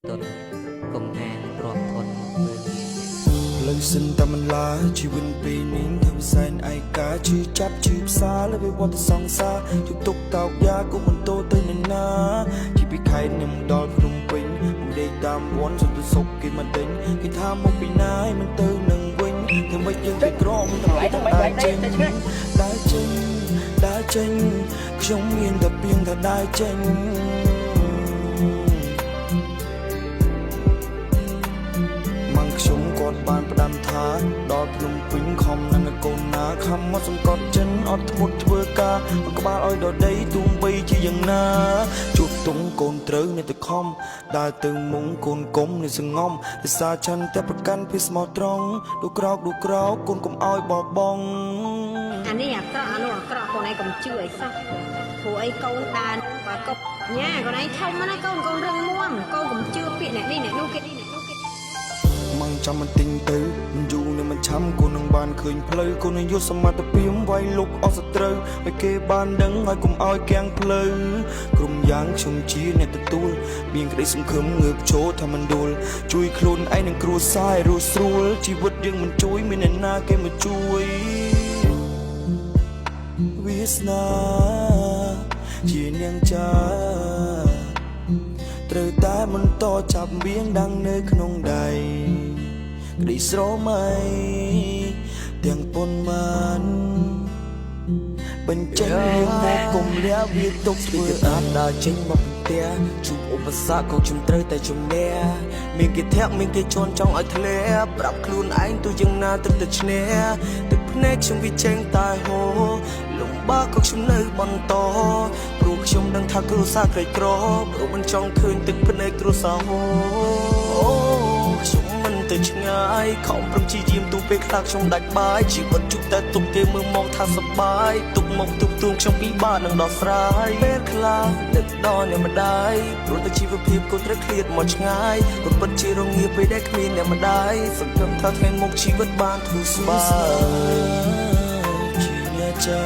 ตนกុំអាងរំធនមើលងាយលើសិនតែមិនឡាជីវិតពេលនេះធ្វើសែនឯកាជឿចាប់ជឿផ្សាលើវិវត្តសង្សារជប់ទុកតោកយ៉ាក៏មិនតូទៅនៅណាជីពីខេត្តនឹងដល់ភ្នំពេញមិនដេកតាមវ័នសន្តិសុខគេមិនដេញគេថាមកពីណាយមិនទៅនឹងវិញធ្វើម៉េចយើងទៅក្រមទាំងឡាយទាំងដើរចេញដើរចេញដើរចេញខ្ញុំមានតែពីងថាដើរចេញខ្ញុំគាត់បានផ្ដាំថាដល់ភ្នំពេញខំណាស់កូនណាខំមកសង្កត់ចិនអត់ធ្មត់ធ្វើការក្បាលឲ្យដល់ដីទូងបីជាយ៉ាងណាជួបតុងកូនត្រូវនៅតែខំដើរទៅមុងកូនកុំនៅសងំភាសាឆាន់តែប្រកាន់ពីស្មោះត្រង់ឌូក្រោកកូនកុំឲ្យបបងអានេះអាក្រក់អានោះអាក្រក់កូនឯងកុំជឿអីសោះព្រោះអីកូនតានបើកប់ញ៉ាកូនឯងធំណាស់កូនរឹងមាំកូនកុំជឿពាក្យអ្នកនេះអ្នកនោះគេមកចាំមិនទិញទៅមិនយូរនឹងមិនឆាំគូនឹងបានឃើញផ្លូវគូនឹងយុទ្ធសមត្ថភាពវាយលុកអស់សត្រូវឲ្យគេបានដឹងហើយកុំឲ្យគាំងផ្លូវក្រុមយ៉ាងខ្ញុំជាអ្នកទទួលមានក្តីសង្ឃឹមងើបចូលថាមិនដួលជួយខ្លួនឯងនឹងគ្រួសារឲ្យរស់ស្រួលជីវិតយើងមិនជួយមានអ្នកណាគេមកជួយវាសនាជានាងចាត្រូវតែបន្តចាប់វៀងដាំងនៅក្នុងដៃក្តីស្រមៃទាំងប៉ុន្មានបញ្ចេញរឿងមកកុំលាវាទុកធ្វើអានដើរចេញមកផ្ទះជួបឧបសគ្គក៏ខ្ញុំត្រូវតែជំនះមានគេធាក់មានគេជន់ចង់ឲ្យធ្លាក់ប្រាប់ខ្លួនឯងទៅយ៉ាងណាទឹកទៅឈ្នះទឹកភ្នែកខ្ញុំវាចេញតែហូរលំបាកក៏ខ្ញុំនៅបន្តព្រោះខ្ញុំដឹងថាគ្រួសារក្រីក្រព្រោះមិនចង់ឃើញទឹកភ្នែកគ្រួសារហូរអូខ្ញុំមិនទៅឆ្ងាយខំប្រឹងជាយាមទូពេលខ្លះខ្ញុំដាច់បាយជីវិតជុកតែទុកគេមើលមកថាសប្បាយទុកមកទុកទួងខ្ញុំពិបាកនឹងដោះស្រាយពេលខ្លះនឹកដល់អ្នកម្ដាយព្រោះតែជីវភាពក៏ត្រូវឃ្លាតមកឆ្ងាយក៏ពិតជារងាពេលដែលគ្មានអ្នកម្ដាយសង្ឃឹមថាថ្ងៃមុខជីវិតបានធូរស្បើយជាអ្នកចា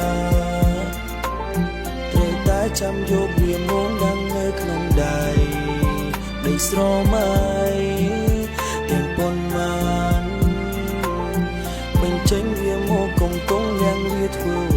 ត្រូវតែចាំយកវាមកដាំងនៅក្នុងដៃដីស្រមៃទាំងប៉ុន្មានបញ្ចេញវាមកកុំកងយ៉ាងវាធ្វើ